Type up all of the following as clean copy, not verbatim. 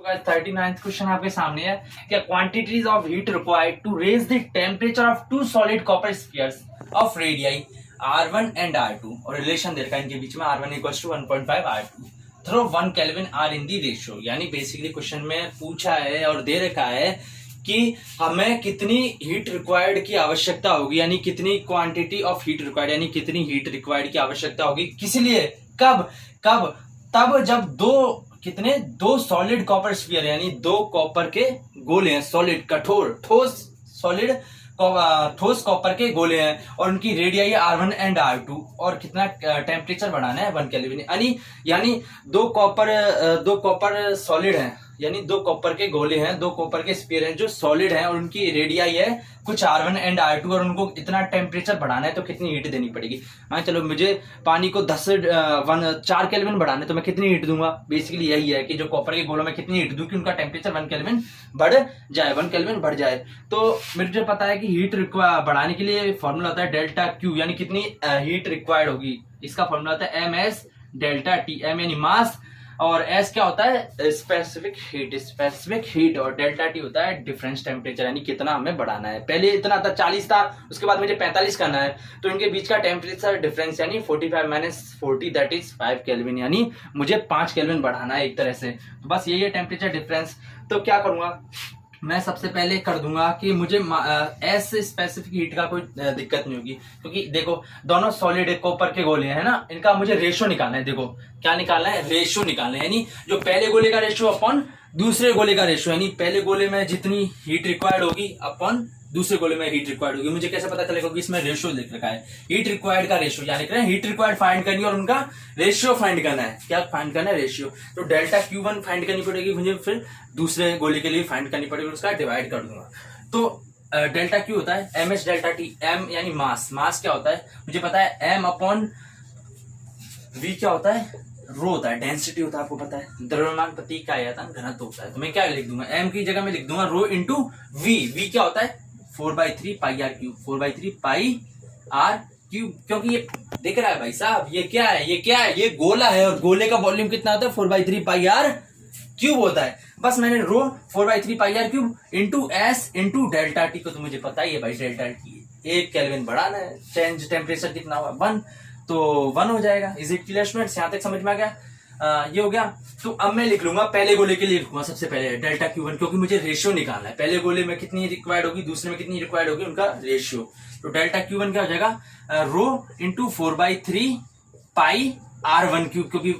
39th question आपके सामने है कि quantities of heat required to raise the temperature of two solid copper spheres of radii R1 and R2 और relation दे रखा है इनके बीच में R1 equals to 1.5 R2 through 1 kelvin are in the ratio. यानी बेसिकली क्वेश्चन में पूछा है और दे रखा है कि हमें कितनी हीट रिक्वायर्ड की आवश्यकता होगी, यानी कितनी क्वांटिटी ऑफ हीट रिक्वायर्ड, यानी कितनी हीट रिक्वायर्ड की आवश्यकता होगी, किस लिए, कब कब तब जब दो सॉलिड कॉपर स्फीयर यानी दो कॉपर के गोले हैं, सॉलिड कठोर ठोस सॉलिड ठोस कॉपर के गोले हैं और उनकी रेडियाई R1 एंड R2 और कितना टेम्परेचर बढ़ाना है 1 केल्विन। यानी दो कॉपर सॉलिड हैं, यानी दो कॉपर के गोले हैं, दो कॉपर के स्फीयर हैं जो सॉलिड हैं और उनकी रेडियाई है कुछ R1 एंड R2 और उनको इतना टेम्परेचर बढ़ाना है तो कितनी हीट देनी पड़ेगी। हाँ चलो, मुझे पानी को 4 केल्विन बढ़ाना है तो मैं कितनी हीट दूंगा। बेसिकली यही है कि जो कॉपर के गोलों में कितनी हीट दूं कि उनका टेम्परेचर 1 केल्विन बढ़ जाए, 1 केल्विन बढ़ जाए। तो मुझे पता है कि हीट बढ़ाने के लिए फॉर्मूला होता है डेल्टा क्यू, यानी कितनी हीट रिक्वायर्ड होगी। इसका फॉर्मूला होता है MS डेल्टा टी, M यानी मास और S क्या होता है स्पेसिफिक हीट और डेल्टा टी होता है डिफरेंस टेम्परेचर, यानी कितना हमें बढ़ाना है। पहले इतना था 40 था, उसके बाद मुझे 45 करना है तो इनके बीच का टेम्परेचर डिफरेंस यानी 45 माइनस 40 दैट इज 5 केल्विन, यानी मुझे 5 केल्विन बढ़ाना है एक तरह से। तो बस यही है टेम्परेचर डिफरेंस। तो क्या करूंगा मैं, सबसे पहले कर दूंगा कि मुझे एस स्पेसिफिक हीट का कोई दिक्कत नहीं होगी, क्योंकि देखो दोनों सॉलिड कॉपर के गोले हैं ना, इनका मुझे रेशियो निकालना है। देखो क्या निकालना है, रेशियो निकालना है, यानी जो पहले गोले का रेशियो अपॉन दूसरे गोले का रेशियो, यानी पहले गोले में जितनी हीट रिक्वायर्ड होगी अपॉन दूसरे गोले में हीट रिक्वायर्ड होगी। मुझे कैसे पता चलेगा, क्योंकि इसमें रेशियो लिख रखा है, हीट रिक्वायर्ड का रेशियो, यानी हीट रिक्वायर्ड फाइंड करनी और उनका रेशियो फाइंड करना है। क्या फाइंड करना है, रेशियो। तो डेल्टा Q1 फाइंड करनी पड़ेगी मुझे, फिर दूसरे गोले के लिए फाइंड करनी पड़ेगी, उसका डिवाइड कर दूंगा। तो डेल्टा Q होता है MS डेल्टा T, M यानी मास क्या होता है मुझे पता है, M अपॉन V क्या होता है, रो होता है, डेंसिटी होता है, आपको पता है। द्रव्यमान प्रतीक का आया था, घनत्व होता है। तो मैं क्या लिख दूंगा, M की जगह में लिख दूंगा रो इंटू V क्या होता है 4/3 पाई R क्यूब, 4/3 पाई R क्यूब। क्योंकि ये दिख रहा है भाई साहब, ये क्या है, ये गोला है और गोले का वॉल्यूम कितना होता है 4/3 पाई R क्यूब होता है। बस मैंने रो 4/3 पाई R cube into S into delta T को, तो मुझे पता ही है भाई डेल्टा टी 1 केल्विन बढ़ाना है, चेंज टेम्परेचर कितना हुआ 1, तो 1 हो जाएगा। इज इट क्लियर स्टूडेंट्स, यहां तक समझ में आ गया। ये हो गया। तो अब मैं लिख लूंगा पहले गोले के लिए लिखूंगा सबसे पहले डेल्टा Q1, क्योंकि मुझे रेशियो निकालना है, पहले गोले में कितनी रिक्वायर्ड होगी, दूसरे में कितनी रिक्वायर्ड होगी, उनका रेशियो। तो डेल्टा Q1 क्या हो जाएगा, रो इंटू 4/3 पाई R1 क्यूब, क्योंकि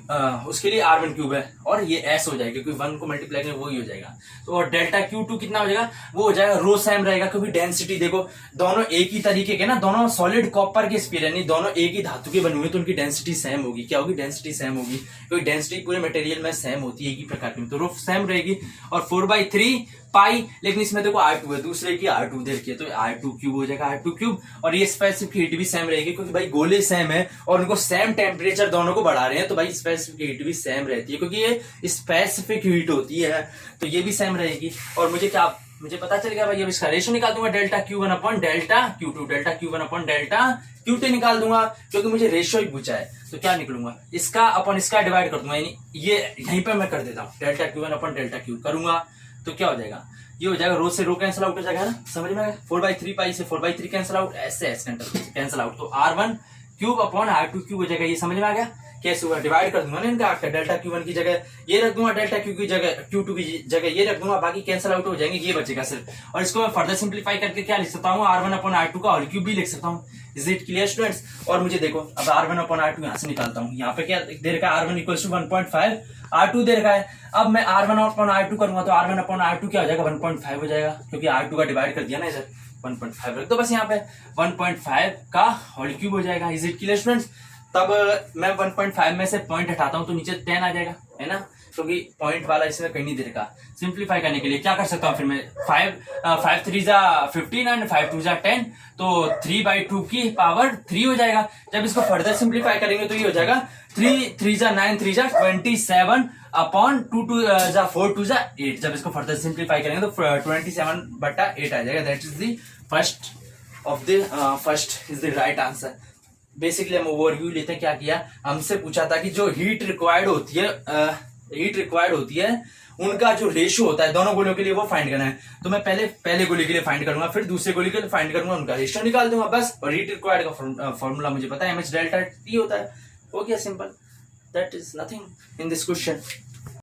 उसके लिए R1 क्यूब है, और ये S हो जाएगा क्योंकि 1 को मल्टीप्लाई करें वही हो जाएगा। तो और डेल्टा Q2 कितना हो जाएगा, वो हो जाएगा रो सेम रहेगा, क्योंकि डेंसिटी देखो दोनों एक ही तरीके के ना, दोनों सॉलिड कॉपर के स्फीयर, यानी दोनों एक ही धातु के बने हुए, तो उनकी डेंसिटी सेम होगी। क्या होगी, डेंसिटी सेम होगी, क्योंकि डेंसिटी पूरे मटेरियल में सेम होती है एक ही प्रकार की, तो रो सेम रहेगी। और 4/3 पाई, लेकिन इसमें देखो R2 है, दूसरे की R2 दे रखी है, तो R2 क्यूब हो जाएगा, R2 क्यूब। और ये स्पेसिफिक हीट भी सेम रहेगी, क्योंकि भाई गोले सेम है और उनको सेम टेम्परेचर दोनों को बढ़ा रहे हैं, तो भाई स्पेसिफिक हीट भी सेम रहती है, क्योंकि ये स्पेसिफिक हीट होती है, तो ये भी सेम रहेगी। और मुझे पता चल गया भाई, अब इसका रेशियो निकाल दूंगा delta Q1 upon delta Q2, delta Q1 upon delta Q2 निकाल दूंगा, क्योंकि मुझे रेशियो ही पूछा है। तो क्या निकलूंगा, इसका अपॉन इसका डिवाइड कर दूंगा, यानी ये यहीं पर मैं कर देता हूँ, delta Q1 upon delta Q करूंगा तो क्या हो जाएगा, ये हो जाएगा रो से रो कैंसिल आउट हो जाएगा ना, समझ में आएगा। 4/3 पाई से 4/3 कैंसिल आउट, ऐसे कैंसिल आउट, तो R1 cube upon R2 cube हो जाएगा। ये समझ में आ गया कैसे हुआ, डिवाइड कर दूंगा ना इनका, डेल्टा Q1 की जगह ये रख दूंगा, डेल्टा Q की जगह Q2 की जगह ये रख दूंगा, बाकी कैंसिल आउट हो जाएंगे, ये बचेगा सिर्फ। और इसको मैं फर्दर सिंप्लीफाई करके क्या लिख सकता हूँ, R1 अपॉन R2 का होल क्यूब भी लिख सकता हूँ। Is it clear students. और मुझे देखो अब R1 अपॉन R2 यहाँ से निकालता हूँ, यहाँ पे क्या दे रखा है, R1 इक्वल्स टू 1.5 R2 दे रखा है। अब मैं R1 अपॉन R2 करूंगा तो R1 अपॉन R2 क्या हो जाएगा 1.5 हो जाएगा, क्योंकि R2 का डिवाइड कर दिया ना इधर, 1.5 रख दो बस यहाँ पे, 1.5 का होल क्यूब हो जाएगा। Is it clear students. तब मैं 1.5 में से पॉइंट हटाता हूं तो नीचे 10 आ जाएगा, है ना, क्योंकि पॉइंट वाला इसमें कहीं नहीं दे रखा। सिंप्लीफाई करने के लिए क्या कर सकता हूँ फिर मैं, 5 3 जा 15 एंड 5 2 जा 10, तो 3/2 की पावर 3 हो जाएगा। जब इसको फर्दर सिंप्लीफाई करेंगे तो ये हो जाएगा 3 3 जा 9 3 जा 27 अपॉन 2 2 जा 4 2 जा 8। जब इसको फर्दर सिंप्लीफाई करेंगे तो 27/8 आ जाएगा। That is the first is the right answer. Basically हम ओवरव्यू लेते हैं, क्या किया, हमसे पूछा था कि जो हीट रिक्वायर्ड होती है उनका जो रेशियो होता है दोनों गोलियों के लिए वो फाइंड करना है। तो मैं पहले गोली के लिए फाइंड करूंगा, फिर दूसरे गोली के लिए फाइंड करूंगा, उनका रेशियो निकाल दूंगा बस। और हीट रिक्वायर्ड का फॉर्मूला मुझे पता है, mh डेल्टा T होता है। हो गया simple, that is nothing in this question.